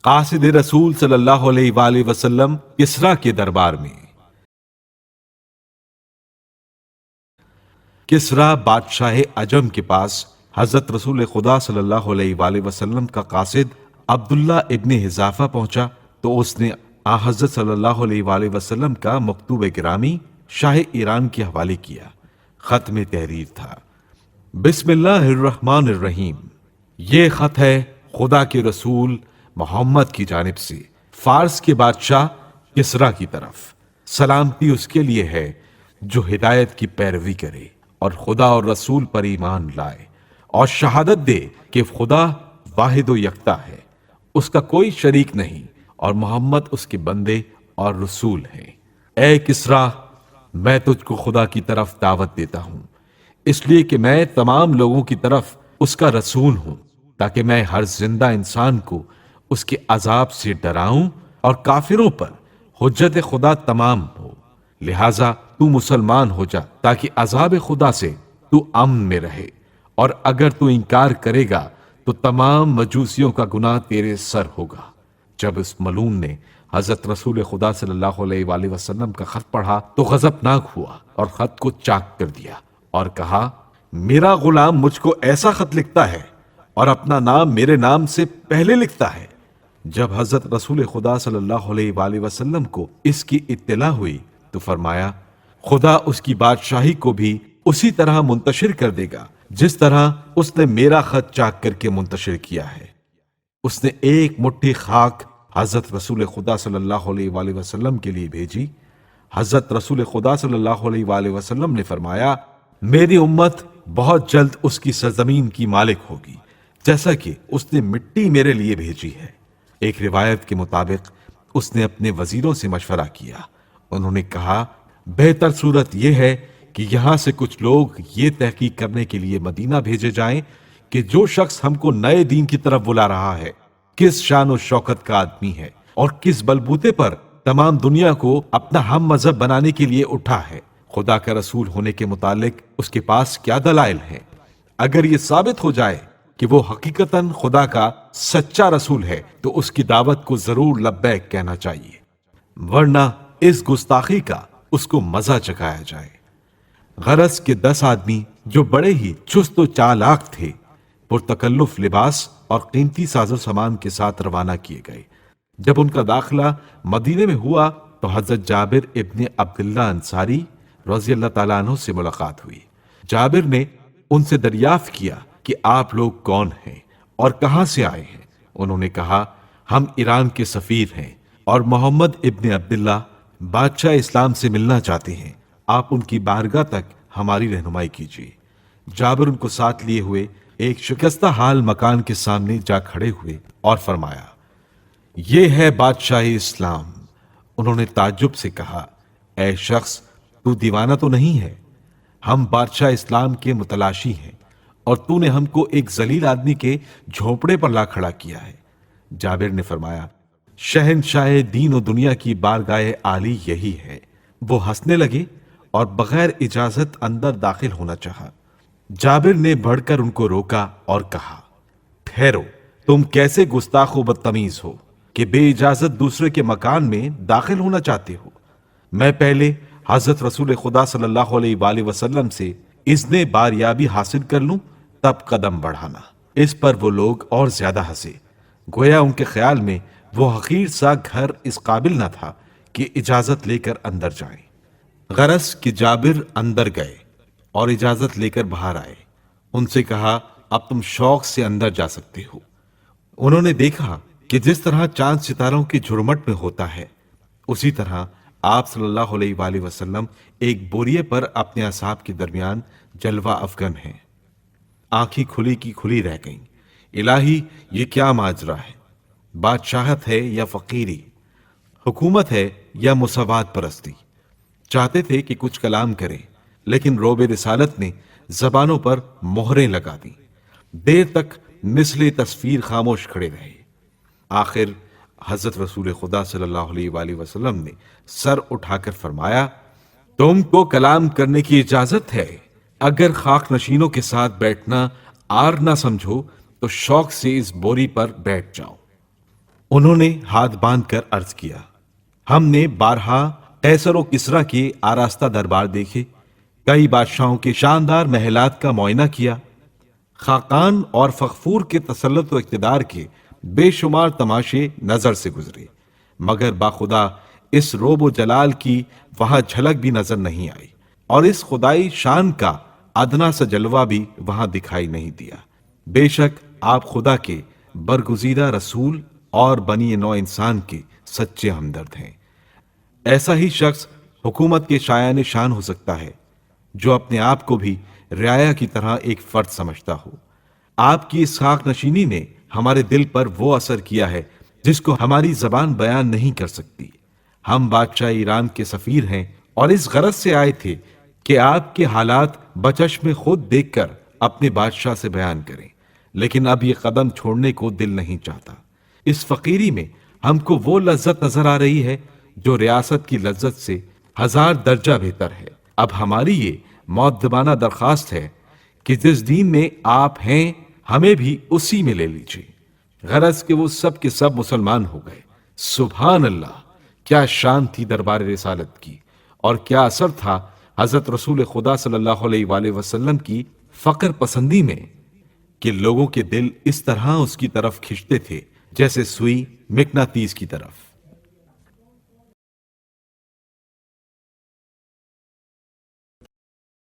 قاصد رسول صلی اللہ علیہ وآلہ وسلم کسریٰ کے دربار میں۔ کسریٰ بادشاہ عجم کے پاس حضرت رسول خدا صلی اللہ علیہ وآلہ وسلم کا قاصد عبداللہ ابن حذافہ پہنچا تو اس نے حضرت صلی اللہ علیہ وآلہ وسلم کا مکتوب گرامی شاہ ایران کے حوالے کیا۔ خط میں تحریر تھا: بسم اللہ الرحمن الرحیم، یہ خط ہے خدا کے رسول محمد کی جانب سے فارس کے بادشاہ کسریٰ کی طرف۔ سلامتی اس کے لیے ہے جو ہدایت کی پیروی کرے اور خدا اور رسول پر ایمان لائے اور شہادت دے کہ خدا واحد و یکتا ہے، اس کا کوئی شریک نہیں، اور محمد اس کے بندے اور رسول ہیں۔ اے کسریٰ، میں تجھ کو خدا کی طرف دعوت دیتا ہوں، اس لیے کہ میں تمام لوگوں کی طرف اس کا رسول ہوں، تاکہ میں ہر زندہ انسان کو اس کے عذاب سے ڈراؤں اور کافروں پر حجت خدا تمام ہو۔ لہذا تو مسلمان ہو جا تاکہ عذاب خدا سے تو امن میں رہے، اور اگر تو انکار کرے گا تو تمام مجوسیوں کا گناہ تیرے سر ہوگا۔ جب اس ملعون نے حضرت رسول خدا صلی اللہ علیہ وآلہ وسلم کا خط پڑھا تو غضبناک ہوا اور خط کو چاک کر دیا اور کہا: میرا غلام مجھ کو ایسا خط لکھتا ہے اور اپنا نام میرے نام سے پہلے لکھتا ہے۔ جب حضرت رسول خدا صلی اللہ علیہ وآلہ وسلم کو اس کی اطلاع ہوئی تو فرمایا: خدا اس کی بادشاہی کو بھی اسی طرح منتشر کر دے گا جس طرح اس نے میرا خط چاک کر کے منتشر کیا ہے۔ اس نے ایک مٹھی خاک حضرت رسول خدا صلی اللہ علیہ وآلہ وسلم کے لیے بھیجی۔ حضرت رسول خدا صلی اللہ علیہ وآلہ وسلم نے فرمایا: میری امت بہت جلد اس کی سرزمین کی مالک ہوگی، جیسا کہ اس نے مٹی میرے لیے بھیجی ہے۔ ایک روایت کے مطابق اس نے اپنے وزیروں سے مشورہ کیا۔ انہوں نے کہا: بہتر صورت یہ ہے کہ یہاں سے کچھ لوگ یہ تحقیق کرنے کے لیے مدینہ بھیجے جائیں کہ جو شخص ہم کو نئے دین کی طرف بلا رہا ہے کس شان و شوکت کا آدمی ہے اور کس بلبوتے پر تمام دنیا کو اپنا ہم مذہب بنانے کے لیے اٹھا ہے۔ خدا کا رسول ہونے کے متعلق اس کے پاس کیا دلائل ہیں؟ اگر یہ ثابت ہو جائے کہ وہ حقیقتاً خدا کا سچا رسول ہے تو اس کی دعوت کو ضرور لبیک کہنا چاہیے، ورنہ اس گستاخی کا اس کو مزہ چکھایا جائے۔ غرض کے 10 آدمی جو بڑے ہی چست و چالاک تھے پرتکلف لباس اور قیمتی ساز و سامان کے ساتھ روانہ کیے گئے۔ جب ان کا داخلہ مدینے میں ہوا تو حضرت جابر ابن عبداللہ انصاری رضی اللہ تعالیٰ عنہ سے ملاقات ہوئی۔ جابر نے ان سے دریافت کیا کہ آپ لوگ کون ہیں اور کہاں سے آئے ہیں؟ انہوں نے کہا: ہم ایران کے سفیر ہیں اور محمد ابن عبداللہ بادشاہ اسلام سے ملنا چاہتے ہیں، آپ ان کی بارگاہ تک ہماری رہنمائی کیجیے۔ جابر ان کو ساتھ لیے ہوئے ایک شکستہ حال مکان کے سامنے جا کھڑے ہوئے اور فرمایا: یہ ہے بادشاہ اسلام۔ انہوں نے تعجب سے کہا: اے شخص، تو دیوانہ تو نہیں ہے؟ ہم بادشاہ اسلام کے متلاشی ہیں اور تو نے ہم کو ایک ذلیل آدمی کے جھونپڑے پر لا کھڑا کیا ہے۔ جابر نے فرمایا: شہنشاہ دین و دنیا کی بارگاہ عالی یہی ہے۔ وہ ہنسنے لگے اور بغیر اجازت اندر داخل ہونا چاہا۔ جابر نے بڑھ کر ان کو روکا اور کہا: ٹھہرو، تم کیسے گستاخ و بدتمیز ہو کہ بے اجازت دوسرے کے مکان میں داخل ہونا چاہتے ہو؟ میں پہلے حضرت رسول خدا صلی اللہ علیہ وآلہ وسلم سے اذن باریابی حاصل کر لوں تب قدم بڑھانا۔ اس پر وہ لوگ اور زیادہ ہنسے، گویا ان کے خیال میں وہ حقیر سا گھر اس قابل نہ تھا کہ اجازت لے کر اندر جائیں۔ غرض کہ جابر اندر گئے اور اجازت لے کر باہر آئے۔ ان سے کہا: اب تم شوق سے اندر جا سکتے ہو۔ انہوں نے دیکھا کہ جس طرح چاند ستاروں کی جھرمٹ میں ہوتا ہے اسی طرح آپ صلی اللہ علیہ وآلہ وسلم ایک بوریے پر اپنے اصحاب کے درمیان جلوہ افغن ہیں۔ آنکھیں کھلی کی کھلی رہ گئیں۔ الہی، یہ کیا ماجرا ہے؟ بادشاہت ہے یا فقیری؟ حکومت ہے یا مساوات پرستی؟ چاہتے تھے کہ کچھ کلام کریں، لیکن روب رسالت نے زبانوں پر مہریں لگا دیں۔ دیر تک مثل تصویر خاموش کھڑے رہے۔ آخر حضرت رسول خدا صلی اللہ علیہ وآلہ وسلم نے سر اٹھا کر فرمایا: تم کو کلام کرنے کی اجازت ہے۔ اگر خاک نشینوں کے ساتھ بیٹھنا آر نہ سمجھو تو شوق سے اس بوری پر بیٹھ جاؤ۔ انہوں نے ہاتھ باندھ کر عرض کیا، ہم نے بارہا قیصر و کسریٰ کے آراستہ دربار دیکھے، کئی بادشاہوں کے شاندار محلات کا معائنہ کیا، خاقان اور فغفور کے تسلط و اقتدار کے بے شمار تماشے نظر سے گزرے، مگر باخدا اس روب و جلال کی وہاں جھلک بھی نظر نہیں آئی، اور اس خدائی شان کا ادنا سا جلوہ بھی وہاں دکھائی نہیں دیا۔ بے شک آپ خدا کے برگزیدہ رسول اور بنی نوع انسان کے سچے ہمدرد ہیں۔ ایسا ہی شخص حکومت کے شایان شان ہو سکتا ہے جو اپنے آپ کو بھی رعایا کی طرح ایک فرد سمجھتا ہو۔ آپ کی اس خاک نشینی نے ہمارے دل پر وہ اثر کیا ہے جس کو ہماری زبان بیان نہیں کر سکتی۔ ہم بادشاہ ایران کے سفیر ہیں اور اس غرض سے آئے تھے کہ آپ کے حالات بچشم خود دیکھ کر اپنے بادشاہ سے بیان کریں، لیکن اب یہ قدم چھوڑنے کو دل نہیں چاہتا۔ اس فقیری میں ہم کو وہ لذت نظر آ رہی ہے جو ریاست کی لذت سے 1000 درجہ بہتر ہے۔ اب ہماری یہ مؤدبانہ درخواست ہے کہ جس دین میں آپ ہیں ہمیں بھی اسی میں لے لیجیے۔ غرض کہ وہ سب کے سب مسلمان ہو گئے۔ سبحان اللہ! کیا شان تھی دربار رسالت کی، اور کیا اثر تھا حضرت رسول خدا صلی اللہ علیہ وآلہ وسلم کی فقر پسندی میں کہ لوگوں کے دل اس طرح اس کی طرف کھنچتے تھے جیسے سوئی مقناطیس کی طرف۔